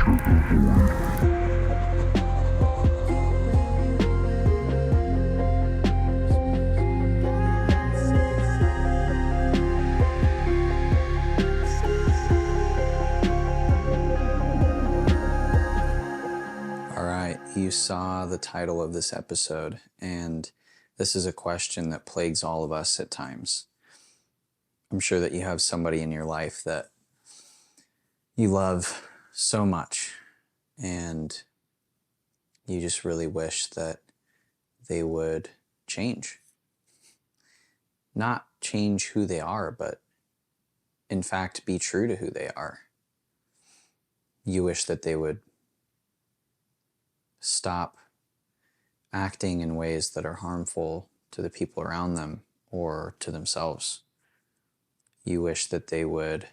All right, you saw the title of this episode, and this is a question that plagues all of us at times. I'm sure that you have somebody in your life that you love so much, and you just really wish that they would change. Not change who they are, but in fact be true to who they are. You wish that they would stop acting in ways that are harmful to the people around them or to themselves. You wish that they would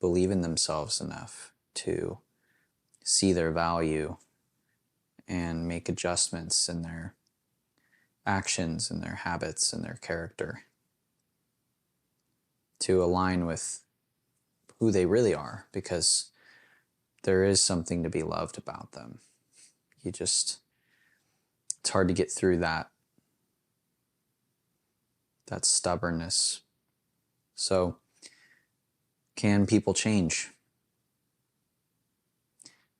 believe in themselves enough to see their value and make adjustments in their actions and their habits and their character to align with who they really are, because there is something to be loved about them. It's hard to get through that stubbornness. So, can people change?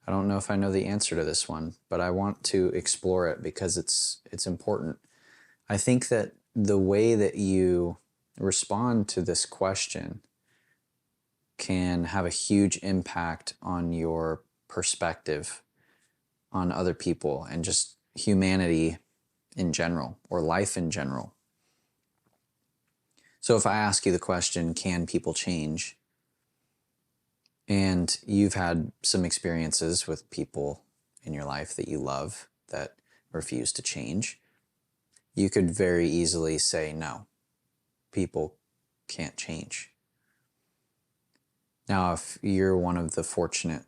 I don't know if I know the answer to this one, but I want to explore it because it's important. I think that the way that you respond to this question can have a huge impact on your perspective on other people and just humanity in general, or life in general. So if I ask you the question, can people change? And you've had some experiences with people in your life that you love that refuse to change, you could very easily say, no, people can't change. Now, if you're one of the fortunate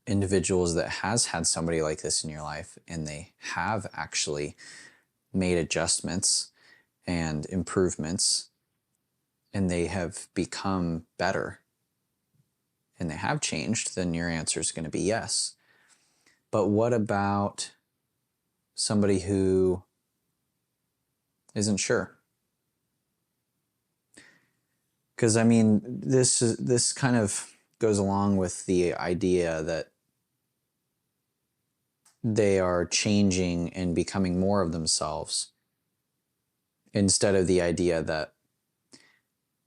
individuals that has had somebody like this in your life, and they have actually made adjustments and improvements, and they have become better, and they have changed, then your answer is going to be yes. But what about somebody who isn't sure? Because I mean, this kind of goes along with the idea that they are changing and becoming more of themselves, instead of the idea that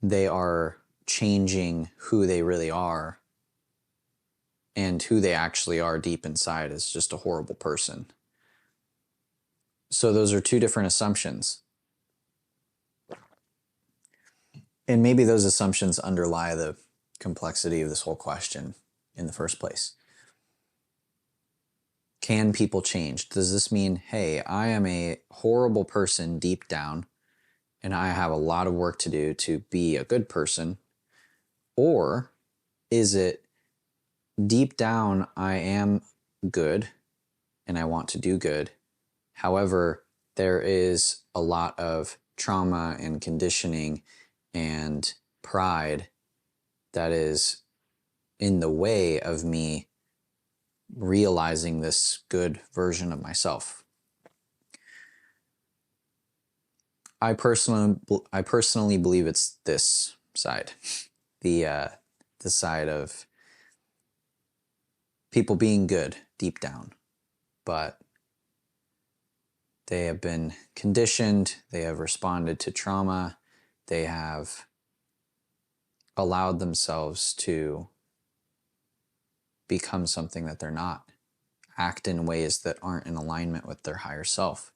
they are changing who they really are, and who they actually are deep inside is just a horrible person. So those are two different assumptions. And maybe those assumptions underlie the complexity of this whole question in the first place. Can people change? Does this mean, hey, I am a horrible person deep down, and I have a lot of work to do to be a good person? Or is it, deep down, I am good and I want to do good. However, there is a lot of trauma and conditioning and pride that is in the way of me realizing this good version of myself. I personally believe it's this side, the side of people being good deep down, but they have been conditioned, they have responded to trauma, they have allowed themselves to become something that they're not, act in ways that aren't in alignment with their higher self.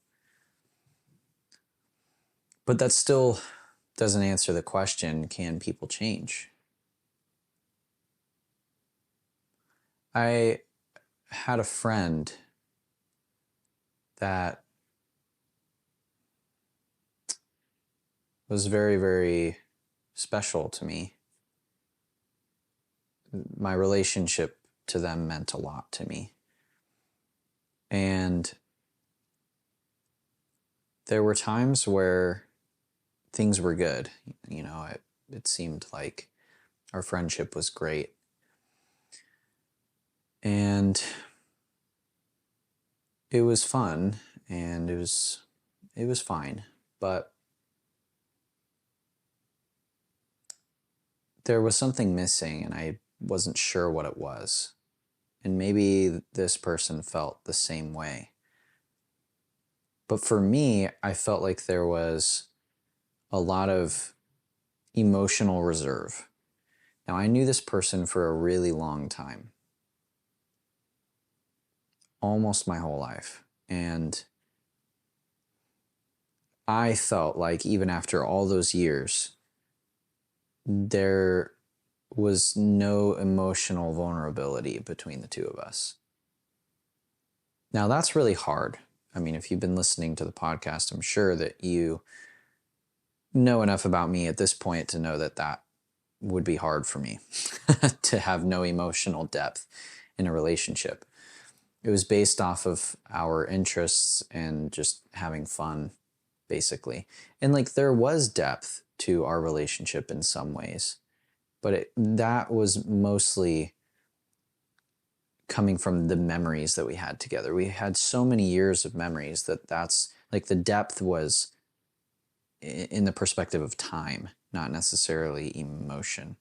But that still doesn't answer the question, can people change? I had a friend that was very, very special to me. My relationship to them meant a lot to me. And there were times where things were good. You know, it seemed like our friendship was great. And And it was fun, and it was fine, but there was something missing, and I wasn't sure what it was. And maybe this person felt the same way. But for me, I felt like there was a lot of emotional reserve. Now, I knew this person for a really long time, almost my whole life. And I felt like even after all those years, there was no emotional vulnerability between the two of us. Now, that's really hard. I mean, if you've been listening to the podcast, I'm sure that you know enough about me at this point to know that that would be hard for me to have no emotional depth in a relationship. It was based off of our interests and just having fun, basically. And like there was depth to our relationship in some ways, but that was mostly coming from the memories that we had together. We had so many years of memories that's like the depth was in the perspective of time, not necessarily emotion.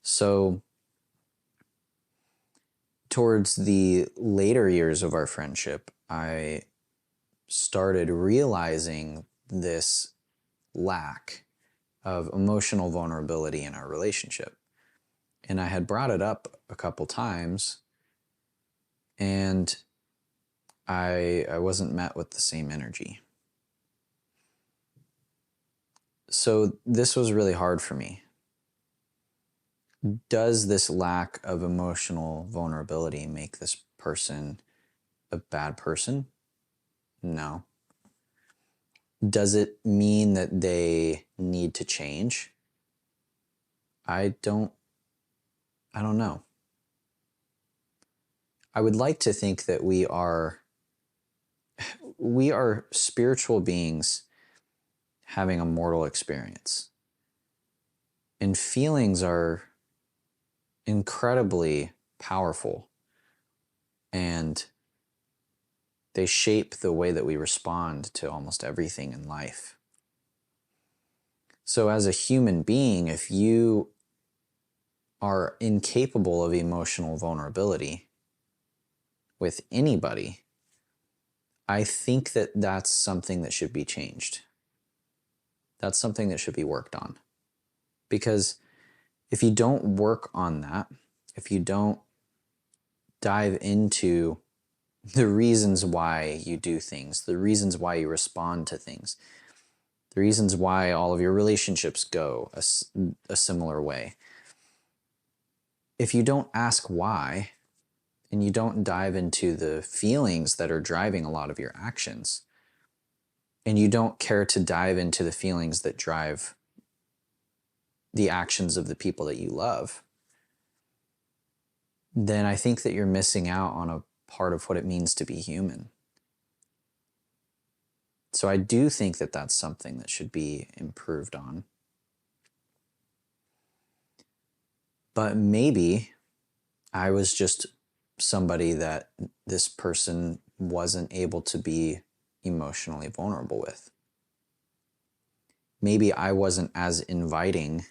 So towards the later years of our friendship, I started realizing this lack of emotional vulnerability in our relationship. And I had brought it up a couple times, and I wasn't met with the same energy. So this was really hard for me. Does this lack of emotional vulnerability make this person a bad person? No. Does it mean that they need to change? I don't know. I would like to think that we are spiritual beings having a mortal experience. And feelings are incredibly powerful, and they shape the way that we respond to almost everything in life. So as a human being, if you are incapable of emotional vulnerability with anybody, I think that that's something that should be changed. That's something that should be worked on. Because if you don't work on that, if you don't dive into the reasons why you do things, the reasons why you respond to things, the reasons why all of your relationships go a similar way, if you don't ask why, and you don't dive into the feelings that are driving a lot of your actions, and you don't care to dive into the feelings that drive the actions of the people that you love, then I think that you're missing out on a part of what it means to be human. So I do think that that's something that should be improved on. But maybe I was just somebody that this person wasn't able to be emotionally vulnerable with. Maybe I wasn't as inviting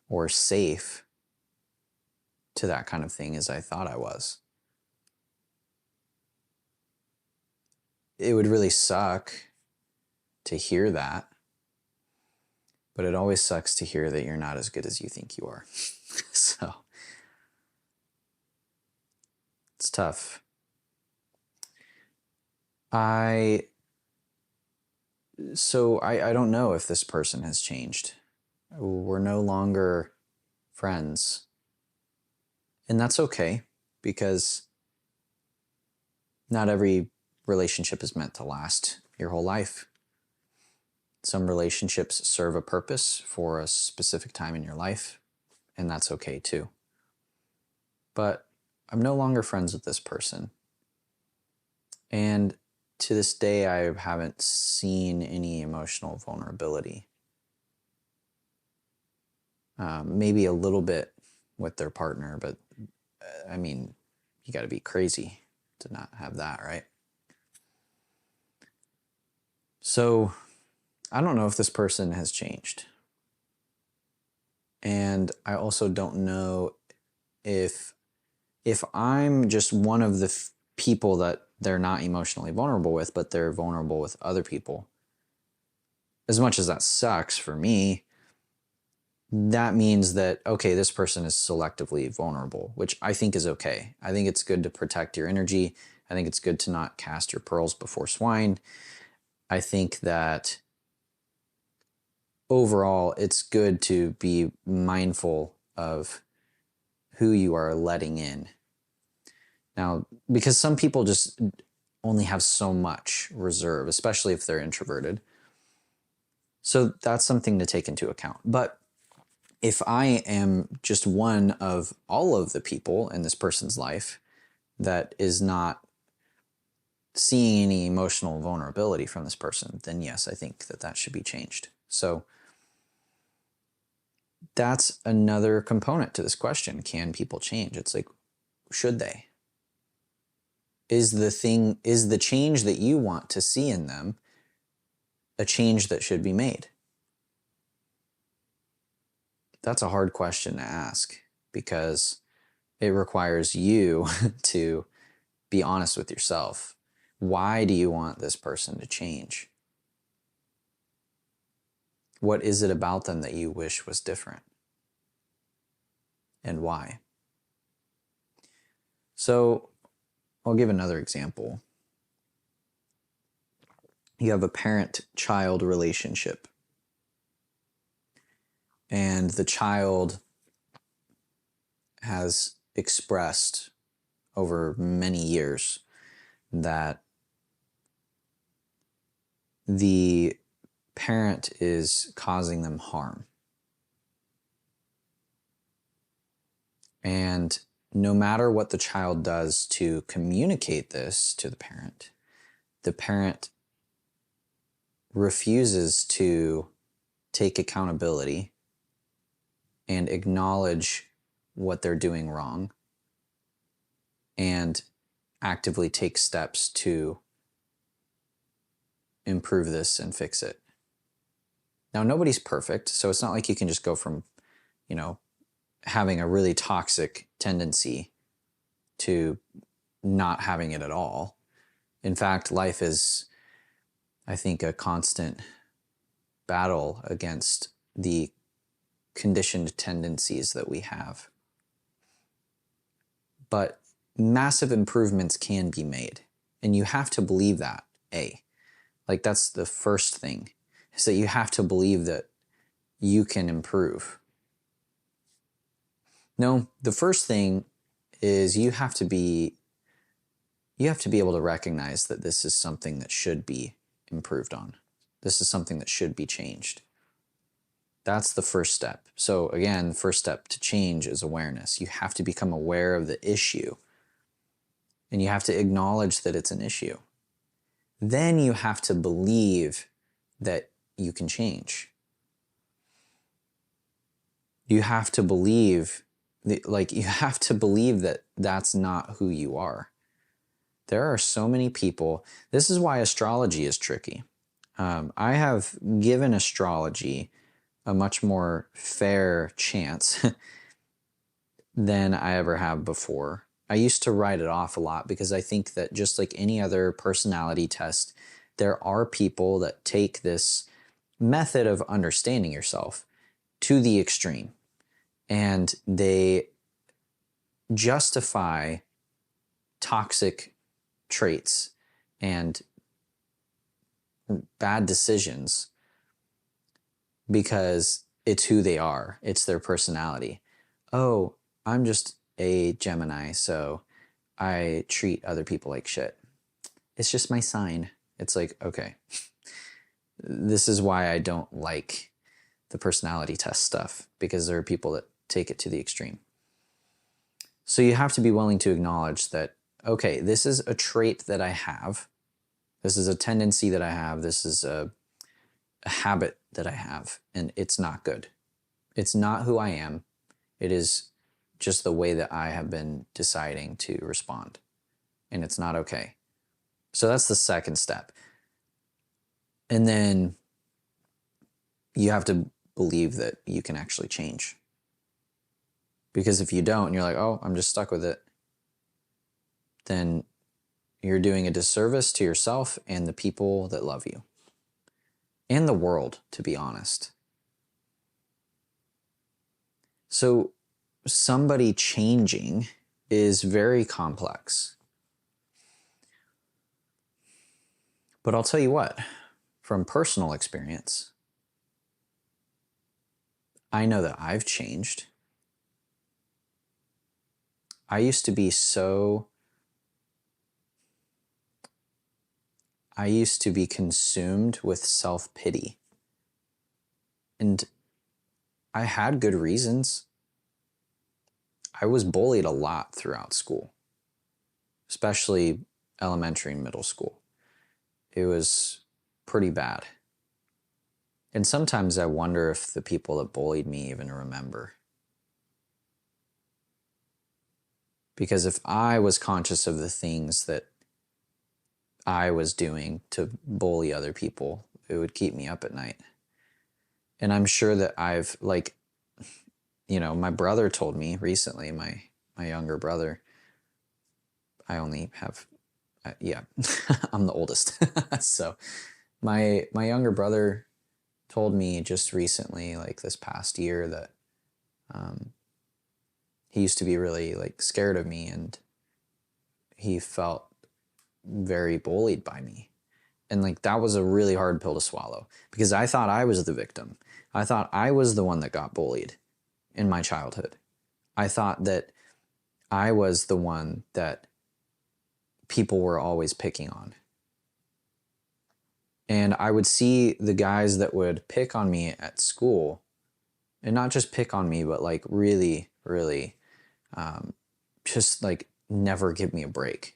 or safe to that kind of thing as I thought I was. It would really suck to hear that, but it always sucks to hear that you're not as good as you think you are. So it's tough. I don't know if this person has changed. We're no longer friends. And that's okay, because not every relationship is meant to last your whole life. Some relationships serve a purpose for a specific time in your life, and that's okay too. But I'm no longer friends with this person. And to this day, I haven't seen any emotional vulnerability. Maybe a little bit with their partner, but I mean, you got to be crazy to not have that, right? So I don't know if this person has changed. And I also don't know if I'm just one of the people that they're not emotionally vulnerable with, but they're vulnerable with other people. As much as that sucks for me, that means that, okay, this person is selectively vulnerable, which I think is okay. I think it's good to protect your energy. I think it's good to not cast your pearls before swine. I think that overall, it's good to be mindful of who you are letting in. Now, because some people just only have so much reserve, especially if they're introverted. So that's something to take into account. But if I am just one of all of the people in this person's life that is not seeing any emotional vulnerability from this person, then yes, I think that should be changed. So that's another component to this question. Can people change? It's like, should they? Is the change that you want to see in them a change that should be made? That's a hard question to ask because it requires you to be honest with yourself. Why do you want this person to change? What is it about them that you wish was different? And why? So I'll give another example. You have a parent-child relationship, and the child has expressed over many years that the parent is causing them harm. And no matter what the child does to communicate this to the parent refuses to take accountability and acknowledge what they're doing wrong and actively take steps to improve this and fix it. Now, nobody's perfect, so it's not like you can just go from, having a really toxic tendency to not having it at all. In fact, life is, I think, a constant battle against the conditioned tendencies that we have. But massive improvements can be made, and you have to believe that, Like, that's the first thing, is that you have to believe that you can improve. No, the first thing is you have to be able to recognize that this is something that should be improved on. This is something that should be changed. That's the first step. So again, the first step to change is awareness. You have to become aware of the issue, and you have to acknowledge that it's an issue. Then you have to believe that you can change. You have to believe that that's not who you are. There are so many people. This is why astrology is tricky. I have given astrology a much more fair chance than I ever have before. I used to write it off a lot because I think that just like any other personality test, there are people that take this method of understanding yourself to the extreme, and they justify toxic traits and bad decisions because it's who they are. It's their personality. Oh, I'm just a Gemini, so I treat other people like shit. It's just my sign. It's like, okay, this is why I don't like the personality test stuff, because there are people that take it to the extreme. So you have to be willing to acknowledge that, okay, this is a trait that I have. This is a tendency that I have. This is a habit that I have, and it's not good. It's not who I am. It is just the way that I have been deciding to respond. And it's not okay. So that's the second step. And then you have to believe that you can actually change. Because if you don't, and you're like, oh, I'm just stuck with it, then you're doing a disservice to yourself and the people that love you. And the world, to be honest. So somebody changing is very complex. But I'll tell you what, from personal experience, I know that I've changed. I used to be consumed with self-pity. And I had good reasons. I was bullied a lot throughout school, especially elementary and middle school. It was pretty bad. And sometimes I wonder if the people that bullied me even remember. Because if I was conscious of the things that I was doing to bully other people, it would keep me up at night. And I'm sure that I've, like, you know, my brother told me recently, my younger brother, I only have, I'm the oldest. So my younger brother told me just recently, like this past year, that he used to be really like scared of me, and he felt very bullied by me. And like that was a really hard pill to swallow, because I thought I was the victim. I thought I was the one that got bullied in my childhood. I thought that I was the one that people were always picking on. And I would see the guys that would pick on me at school, and not just pick on me, but like really, really just like never give me a break.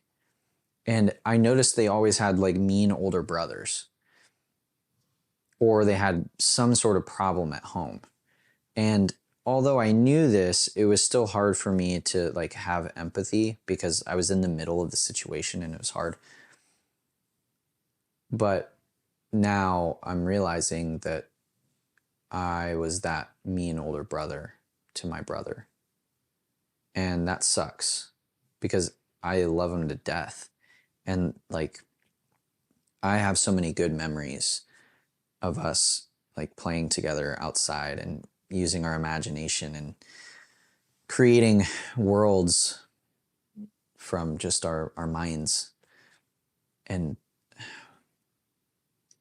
And I noticed they always had like mean older brothers, or they had some sort of problem at home. And although I knew this, it was still hard for me to like have empathy, because I was in the middle of the situation and it was hard. But now I'm realizing that I was that mean older brother to my brother. And that sucks, because I love him to death. And like, I have so many good memories of us like playing together outside and using our imagination and creating worlds from just our minds.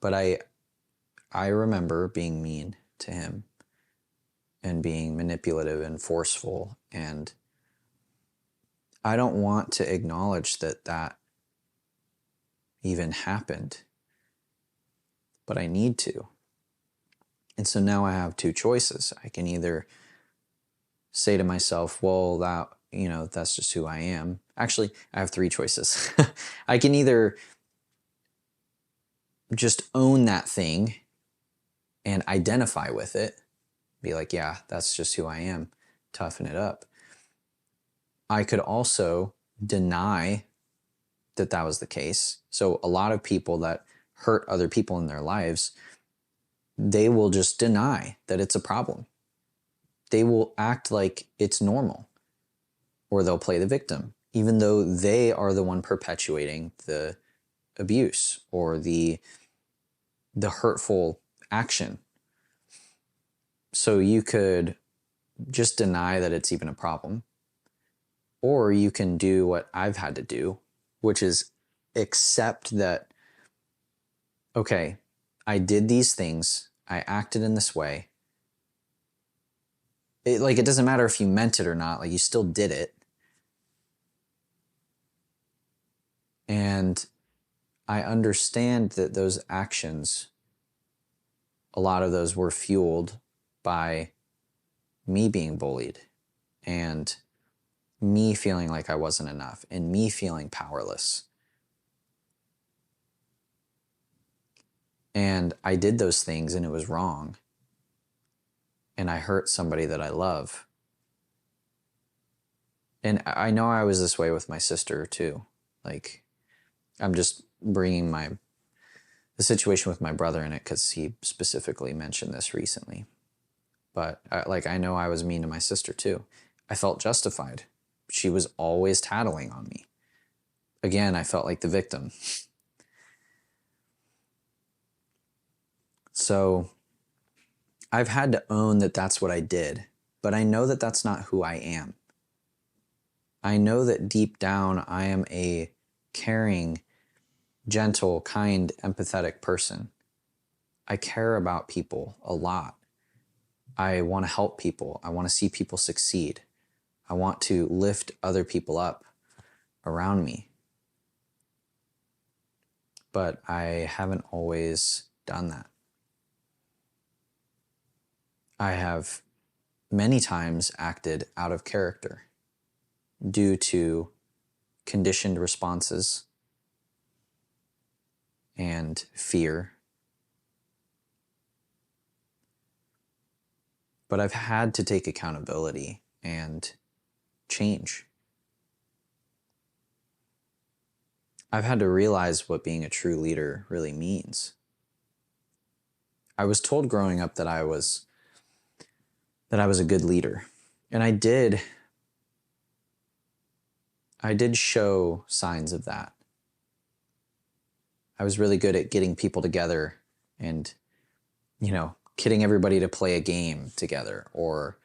But I remember being mean to him and being manipulative and forceful, and I don't want to acknowledge that even happened, but I need to. And so now I have two choices. I can either say to myself, well, that's just who I am. Actually, I have three choices. I can either just own that thing and identify with it, be like, yeah, that's just who I am, toughen it up. I could also deny that that was the case. So a lot of people that hurt other people in their lives, they will just deny that it's a problem. They will act like it's normal, or they'll play the victim, even though they are the one perpetuating the abuse or the hurtful action. So you could just deny that it's even a problem, or you can do what I've had to do, which is accept that, okay, I did these things, I acted in this way. It doesn't matter if you meant it or not, like you still did it. And I understand that those actions, a lot of those were fueled by me being bullied and me feeling like I wasn't enough and me feeling powerless. And I did those things and it was wrong. And I hurt somebody that I love. And I know I was this way with my sister too. Like, I'm just bringing the situation with my brother in it because he specifically mentioned this recently. But I know I was mean to my sister too. I felt justified. She was always tattling on me. Again, I felt like the victim. So I've had to own that that's what I did, but I know that that's not who I am. I know that deep down I am a caring, gentle, kind, empathetic person. I care about people a lot. I want to help people. I want to see people succeed. I want to lift other people up around me. But I haven't always done that. I have many times acted out of character due to conditioned responses and fear. But I've had to take accountability and change. I've had to realize what being a true leader really means. I was told growing up that I was a good leader. And I did show signs of that. I was really good at getting people together and, getting everybody to play a game together, or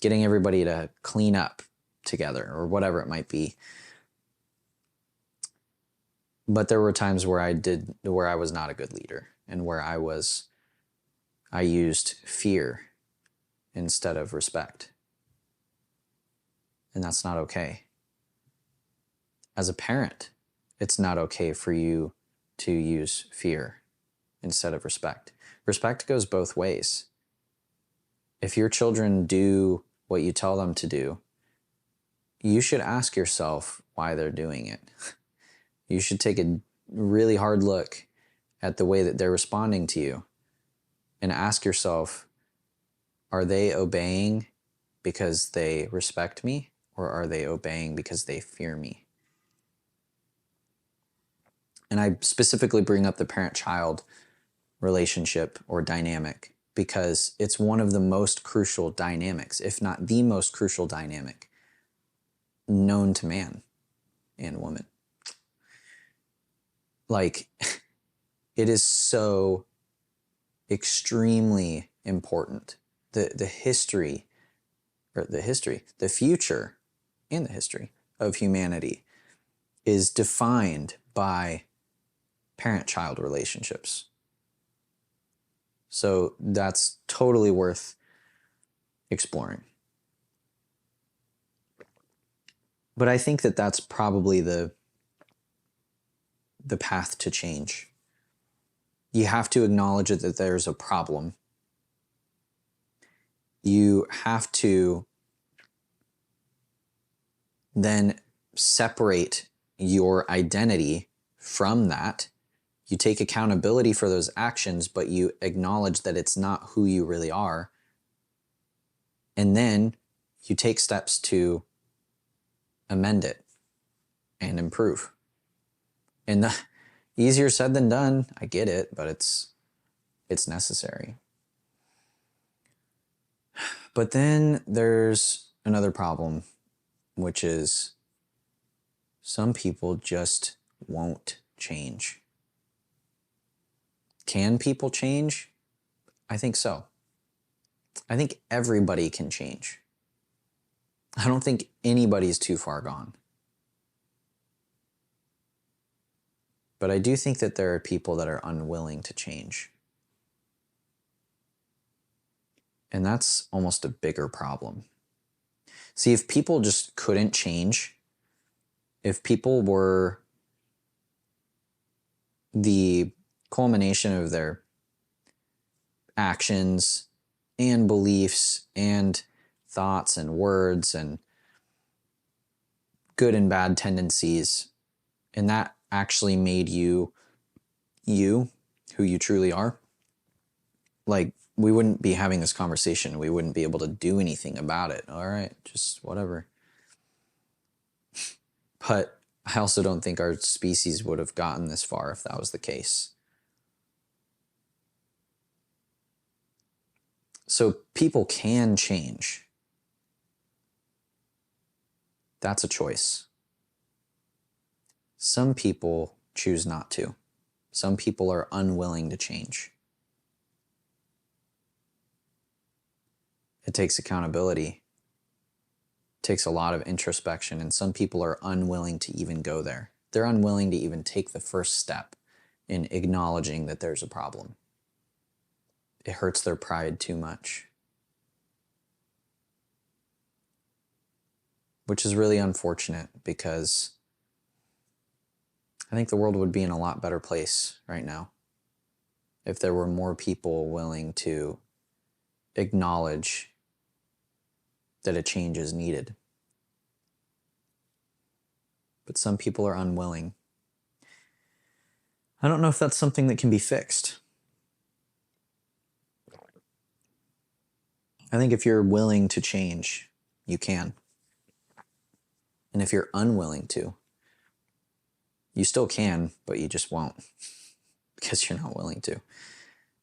getting everybody to clean up together, or whatever it might be. But there were times where I was not a good leader, and where I used fear instead of respect. And that's not okay. As a parent, it's not okay for you to use fear instead of respect. Respect goes both ways. If your children do what you tell them to do, you should ask yourself why they're doing it. You should take a really hard look at the way that they're responding to you and ask yourself, are they obeying because they respect me, or are they obeying because they fear me? And I specifically bring up the parent-child relationship or dynamic because it's one of the most crucial dynamics, if not the most crucial dynamic known to man and woman. Like, it is so extremely important. The future and the history of humanity is defined by parent-child relationships. So that's totally worth exploring. But I think that that's probably the path to change. You have to acknowledge that there's a problem. You have to then separate your identity from that. You take accountability for those actions, but you acknowledge that it's not who you really are. And then you take steps to amend it and improve. And easier said than done, I get it, but it's necessary. But then there's another problem, which is some people just won't change. Can people change? I think so. I think everybody can change. I don't think anybody's too far gone. But I do think that there are people that are unwilling to change. And that's almost a bigger problem. See, if people just couldn't change, if people were the culmination of their actions and beliefs and thoughts and words and good and bad tendencies, and that actually made you who you truly are, like, we wouldn't be having this conversation. We wouldn't be able to do anything about it. All right, just whatever. But I also don't think our species would have gotten this far if that was the case. So people can change. That's a choice. Some people choose not to. Some people are unwilling to change. It takes accountability. It takes a lot of introspection, and some people are unwilling to even go there. They're unwilling to even take the first step in acknowledging that there's a problem. It hurts their pride too much. Which is really unfortunate, because I think the world would be in a lot better place right now if there were more people willing to acknowledge that a change is needed. But some people are unwilling. I don't know if that's something that can be fixed. I think if you're willing to change, you can. And if you're unwilling to, you still can, but you just won't because you're not willing to.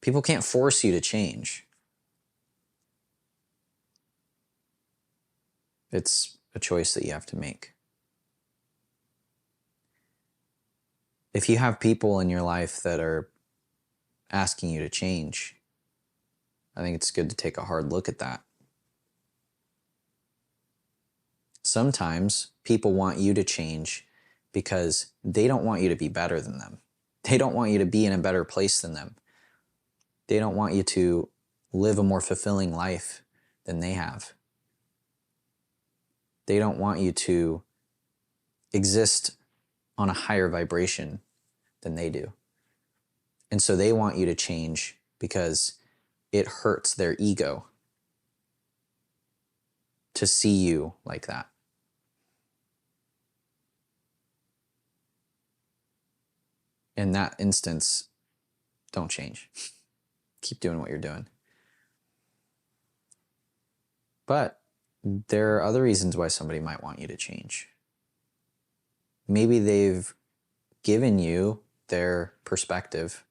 People can't force you to change. It's a choice that you have to make. If you have people in your life that are asking you to change, I think it's good to take a hard look at that. Sometimes people want you to change because they don't want you to be better than them. They don't want you to be in a better place than them. They don't want you to live a more fulfilling life than they have. They don't want you to exist on a higher vibration than they do. And so they want you to change because it hurts their ego to see you like that. In that instance, don't change. Keep doing what you're doing. But there are other reasons why somebody might want you to change. Maybe they've given you their perspective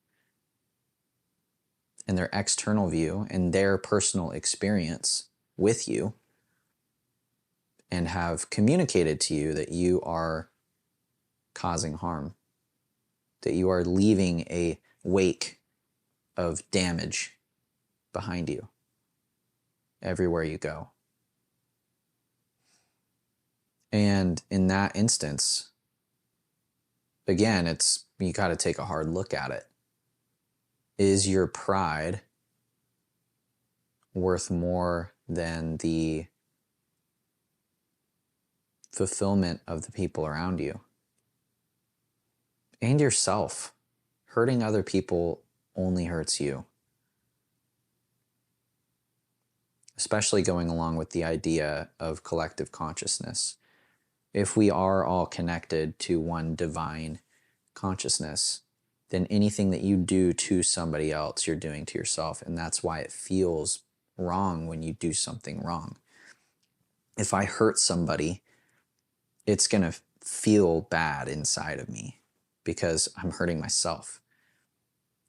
and their external view and their personal experience with you, and have communicated to you that you are causing harm, that you are leaving a wake of damage behind you everywhere you go. And in that instance, again, you got to take a hard look at it. Is your pride worth more than the fulfillment of the people around you and yourself? Hurting other people only hurts you, especially going along with the idea of collective consciousness. If we are all connected to one divine consciousness, then anything that you do to somebody else, you're doing to yourself. And that's why it feels wrong when you do something wrong. If I hurt somebody, it's going to feel bad inside of me because I'm hurting myself,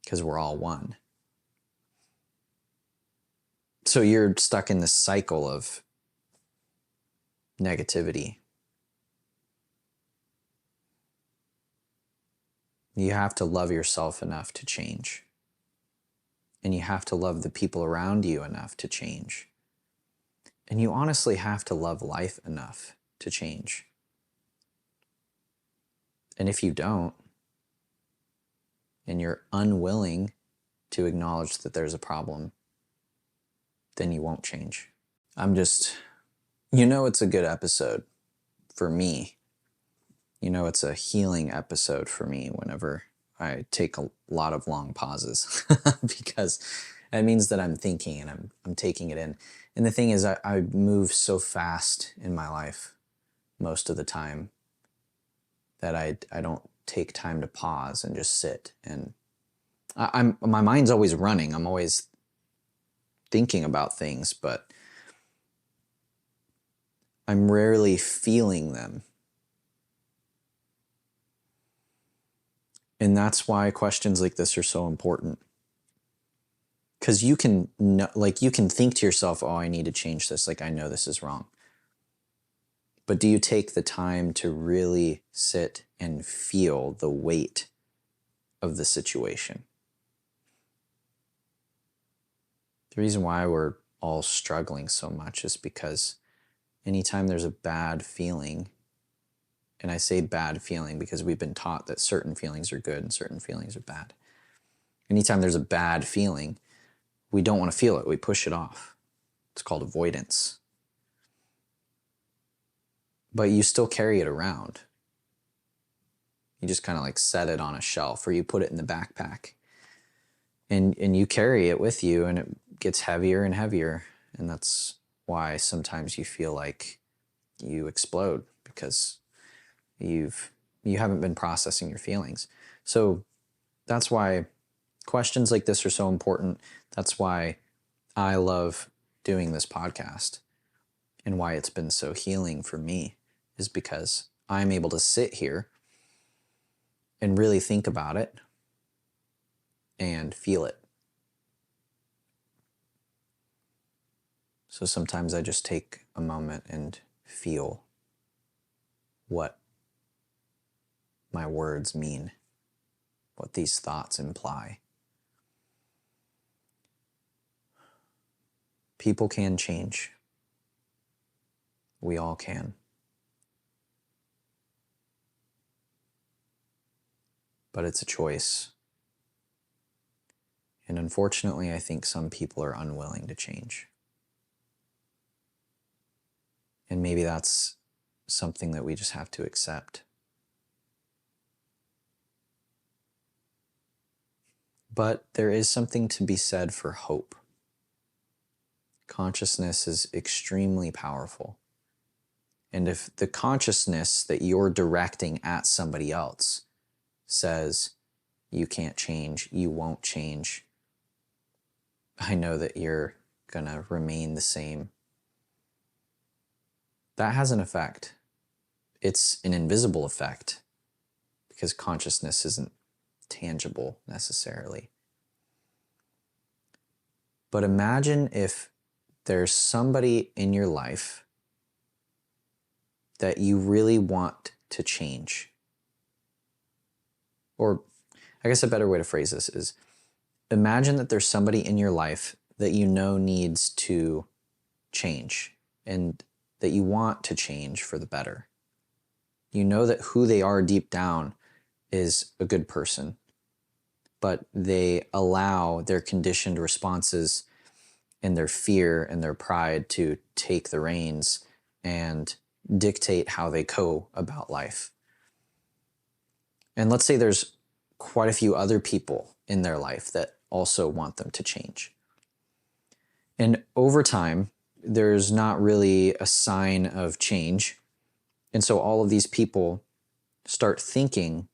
because we're all one. So you're stuck in this cycle of negativity. You have to love yourself enough to change. And you have to love the people around you enough to change. And you honestly have to love life enough to change. And if you don't, and you're unwilling to acknowledge that there's a problem, then you won't change. It's a good episode for me. It's a healing episode for me whenever I take a lot of long pauses because it means that I'm thinking and I'm taking it in. And the thing is, I move so fast in my life most of the time that I don't take time to pause and just sit. And my mind's always running. I'm always thinking about things, but I'm rarely feeling them. And that's why questions like this are so important. Because you can think to yourself, oh, I need to change this. Like, I know this is wrong. But do you take the time to really sit and feel the weight of the situation? The reason why we're all struggling so much is because anytime there's a bad feeling, and I say bad feeling because we've been taught that certain feelings are good and certain feelings are bad. Anytime there's a bad feeling, we don't want to feel it. We push it off. It's called avoidance. But you still carry it around. You just kind of like set it on a shelf, or you put it in the backpack. And you carry it with you, and it gets heavier and heavier. And that's why sometimes you feel like you explode, because you haven't been processing your feelings. So that's why questions like this are so important. That's why I love doing this podcast, and why it's been so healing for me, is because I'm able to sit here and really think about it and feel it. So sometimes I just take a moment and feel what my words mean, what these thoughts imply. People can change. We all can. But it's a choice. And unfortunately, I think some people are unwilling to change. And maybe that's something that we just have to accept. But there is something to be said for hope. Consciousness is extremely powerful. And if the consciousness that you're directing at somebody else says, you can't change, you won't change, I know that you're going to remain the same, that has an effect. It's an invisible effect, because consciousness isn't tangible necessarily. But imagine if there's somebody in your life that you really want to change. Or I guess a better way to phrase this is, imagine that there's somebody in your life that you know needs to change, and that you want to change for the better. You know that who they are deep down is a good person, but they allow their conditioned responses and their fear and their pride to take the reins and dictate how they go about life. And let's say there's quite a few other people in their life that also want them to change. And over time, there's not really a sign of change. And so all of these people start thinking,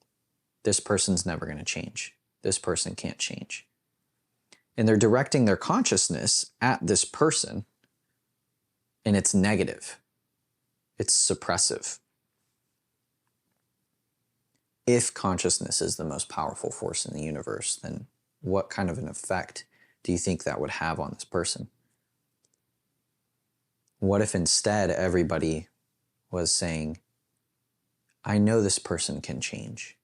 this person's never going to change. This person can't change. And they're directing their consciousness at this person, and it's negative. It's suppressive. If consciousness is the most powerful force in the universe, then what kind of an effect do you think that would have on this person? What if instead everybody was saying, I know this person can change.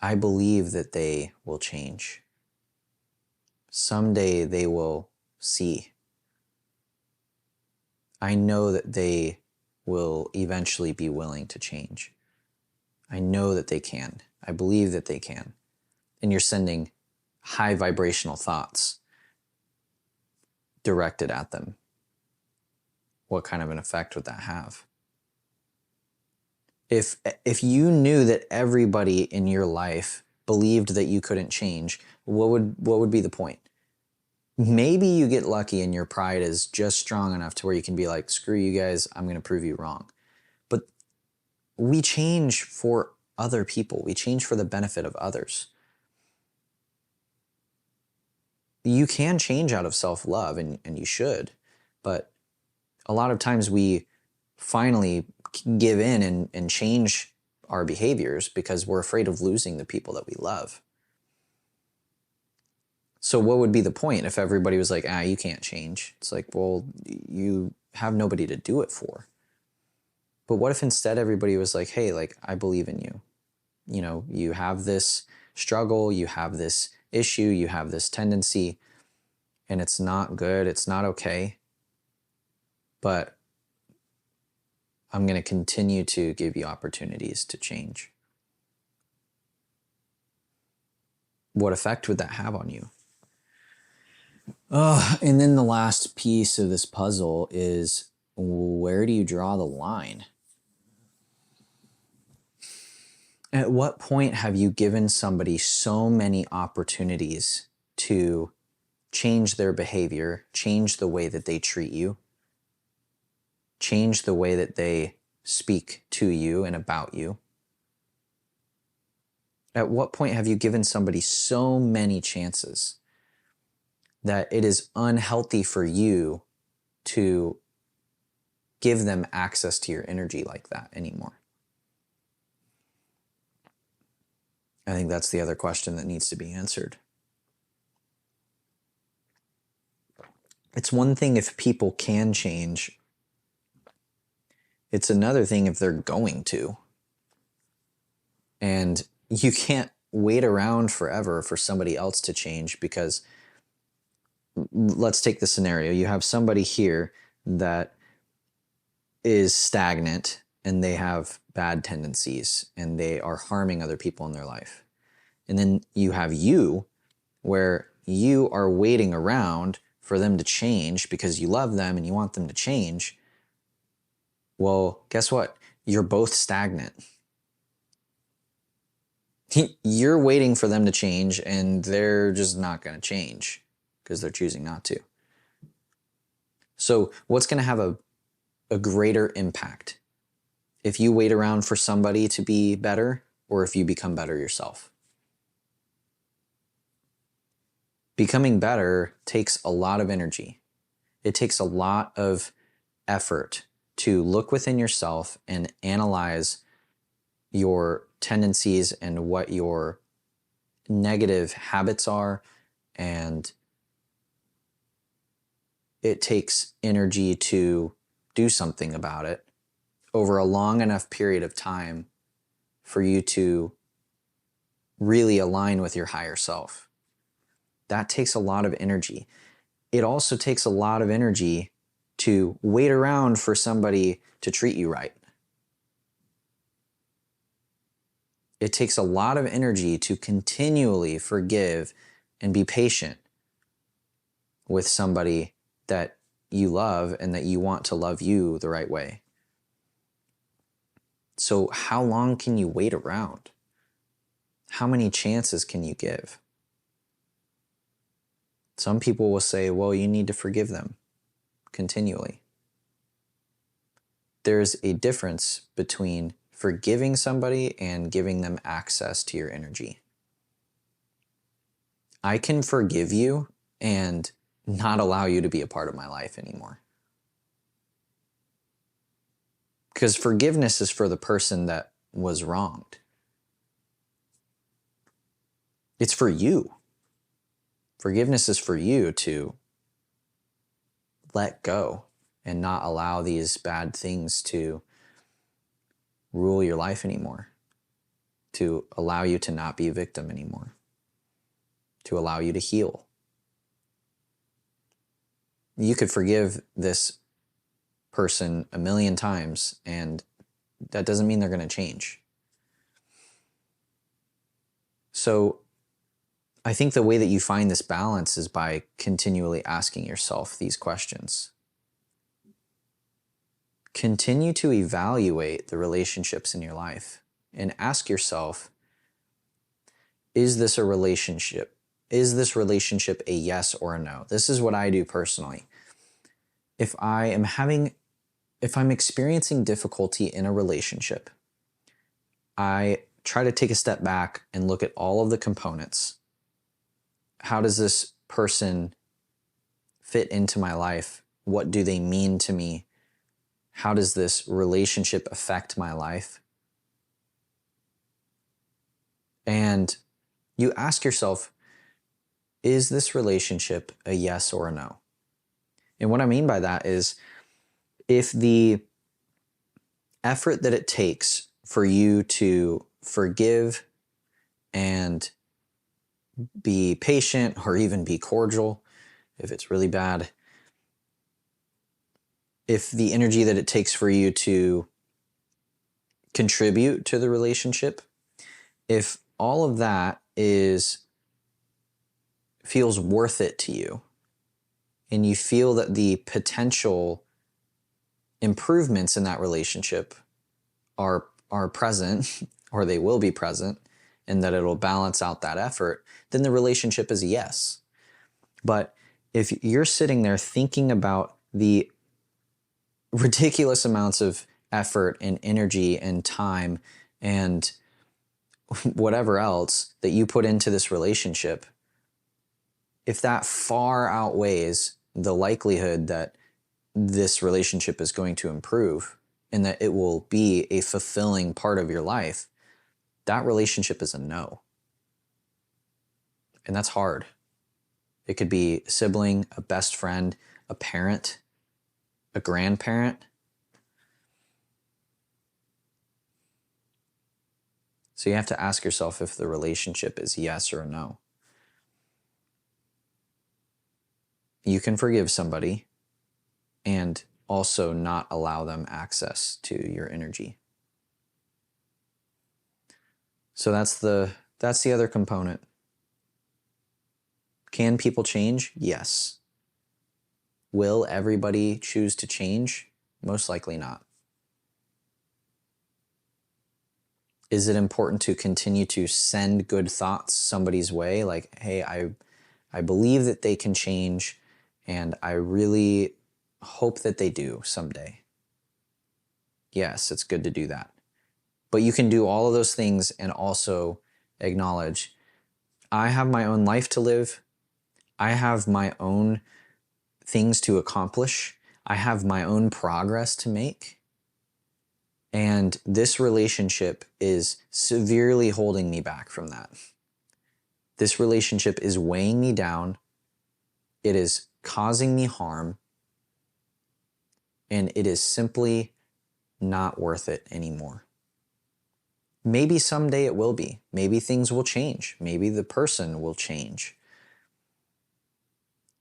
I believe that they will change. Someday they will see. I know that they will eventually be willing to change. I know that they can. I believe that they can. And you're sending high vibrational thoughts directed at them. What kind of an effect would that have? If you knew that everybody in your life believed that you couldn't change, what would be the point? Maybe you get lucky and your pride is just strong enough to where you can be like, screw you guys, I'm going to prove you wrong. But we change for other people. We change for the benefit of others. You can change out of self-love, and you should, but a lot of times we finally give in and change our behaviors because we're afraid of losing the people that we love. So what would be the point if everybody was like, you can't change? It's like, well, you have nobody to do it for. But what if instead everybody was like, hey, like, I believe in you. You know, you have this struggle, you have this issue, you have this tendency, and it's not good, it's not okay. But I'm going to continue to give you opportunities to change. What effect would that have on you? And then the last piece of this puzzle is, where do you draw the line? At what point have you given somebody so many opportunities to change their behavior, change the way that they treat you, change the way that they speak to you and about you? At what point have you given somebody so many chances that it is unhealthy for you to give them access to your energy like that anymore? I think that's the other question that needs to be answered. It's one thing if people can change. It's another thing if they're going to. And you can't wait around forever for somebody else to change, because let's take the scenario. You have somebody here that is stagnant and they have bad tendencies and they are harming other people in their life. And then you have you, where you are waiting around for them to change because you love them and you want them to change. Well, guess what? You're both stagnant. You're waiting for them to change and they're just not going to change because they're choosing not to. So what's going to have a greater impact? If you wait around for somebody to be better, or if you become better yourself? Becoming better takes a lot of energy. It takes a lot of effort to look within yourself and analyze your tendencies and what your negative habits are. And it takes energy to do something about it over a long enough period of time for you to really align with your higher self. That takes a lot of energy. It also takes a lot of energy to wait around for somebody to treat you right. It takes a lot of energy to continually forgive and be patient with somebody that you love and that you want to love you the right way. So how long can you wait around? How many chances can you give? Some people will say, well, you need to forgive them continually. There's a difference between forgiving somebody and giving them access to your energy. I can forgive you and not allow you to be a part of my life anymore. Because forgiveness is for the person that was wronged. It's for you. Forgiveness is for you to let go and not allow these bad things to rule your life anymore, to allow you to not be a victim anymore, to allow you to heal. You could forgive this person 1,000,000 times, and that doesn't mean they're going to change. So I think the way that you find this balance is by continually asking yourself these questions. Continue to evaluate the relationships in your life and ask yourself, is this a relationship? Is this relationship a yes or a no? This is what I do personally. If I'm experiencing difficulty in a relationship, I try to take a step back and look at all of the components. How does this person fit into my life? What do they mean to me? How does this relationship affect my life? And you ask yourself, is this relationship a yes or a no? And what I mean by that is, if the effort that it takes for you to forgive and be patient or even be cordial, if it's really bad, if the energy that it takes for you to contribute to the relationship, if all of that feels worth it to you, and you feel that the potential improvements in that relationship are present, or they will be present, and that it'll balance out that effort, then the relationship is a yes. But if you're sitting there thinking about the ridiculous amounts of effort and energy and time and whatever else that you put into this relationship, if that far outweighs the likelihood that this relationship is going to improve and that it will be a fulfilling part of your life, that relationship is a no. And that's hard. It could be a sibling, a best friend, a parent, a grandparent. So you have to ask yourself if the relationship is yes or no. You can forgive somebody and also not allow them access to your energy. So that's the other component. Can people change? Yes. Will everybody choose to change? Most likely not. Is it important to continue to send good thoughts somebody's way? Like, hey, I believe that they can change, and I really hope that they do someday. Yes, it's good to do that. But you can do all of those things and also acknowledge, I have my own life to live. I have my own things to accomplish. I have my own progress to make. And this relationship is severely holding me back from that. This relationship is weighing me down. It is causing me harm. And it is simply not worth it anymore. Maybe someday it will be. Maybe things will change. Maybe the person will change.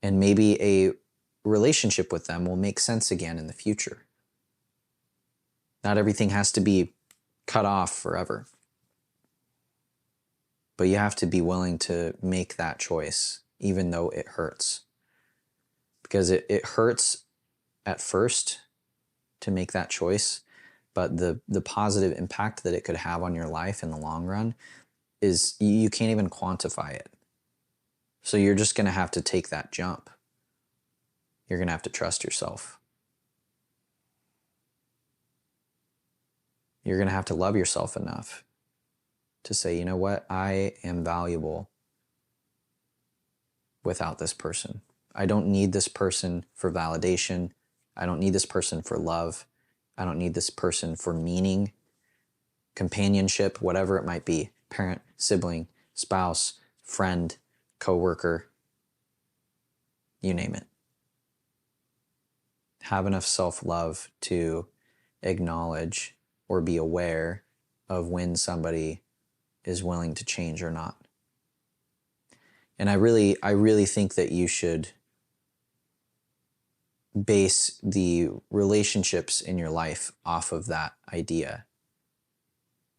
And maybe a relationship with them will make sense again in the future. Not everything has to be cut off forever. But you have to be willing to make that choice, even though it hurts. Because it hurts at first to make that choice, but the positive impact that it could have on your life in the long run is you can't even quantify it. So you're just going to have to take that jump. You're going to have to trust yourself. You're going to have to love yourself enough to say, you know what, I am valuable without this person. I don't need this person for validation. I don't need this person for love. I don't need this person for meaning, companionship, whatever it might be. Parent, sibling, spouse, friend, coworker, you name it. Have enough self-love to acknowledge or be aware of when somebody is willing to change or not. And I really think that you should base the relationships in your life off of that idea.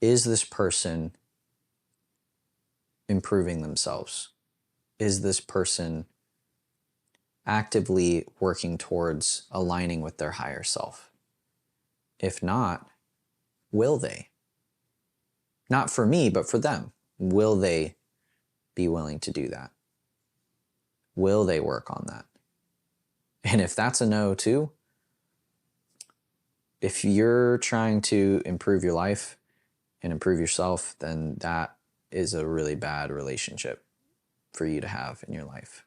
Is this person improving themselves? Is this person actively working towards aligning with their higher self? If not, will they? Not for me, but for them. Will they be willing to do that? Will they work on that? And if that's a no too, if you're trying to improve your life and improve yourself, then that is a really bad relationship for you to have in your life.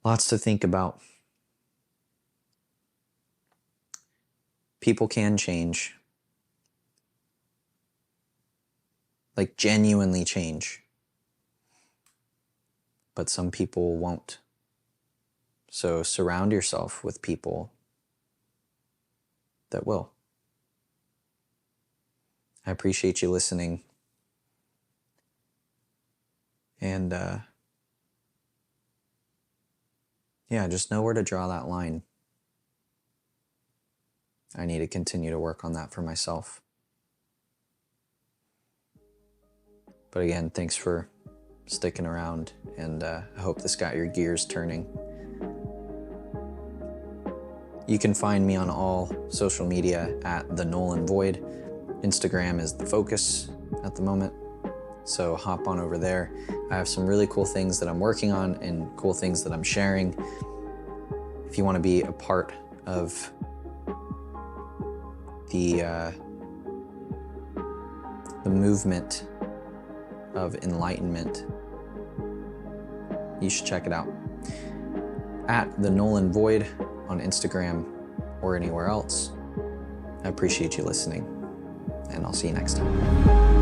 Lots to think about. People can change. like genuinely change. But some people won't. So surround yourself with people that will. I appreciate you listening. And yeah, just know where to draw that line. I need to continue to work on that for myself. But again, thanks for sticking around, and I hope this got your gears turning. You can find me on all social media at the NOLAN.VOID. Instagram is the focus at the moment, so hop on over there. I have some really cool things that I'm working on and cool things that I'm sharing. If you want to be a part of the movement of enlightenment, you should check it out. At the NOLAN.VOID on Instagram or anywhere else. I appreciate you listening, and I'll see you next time.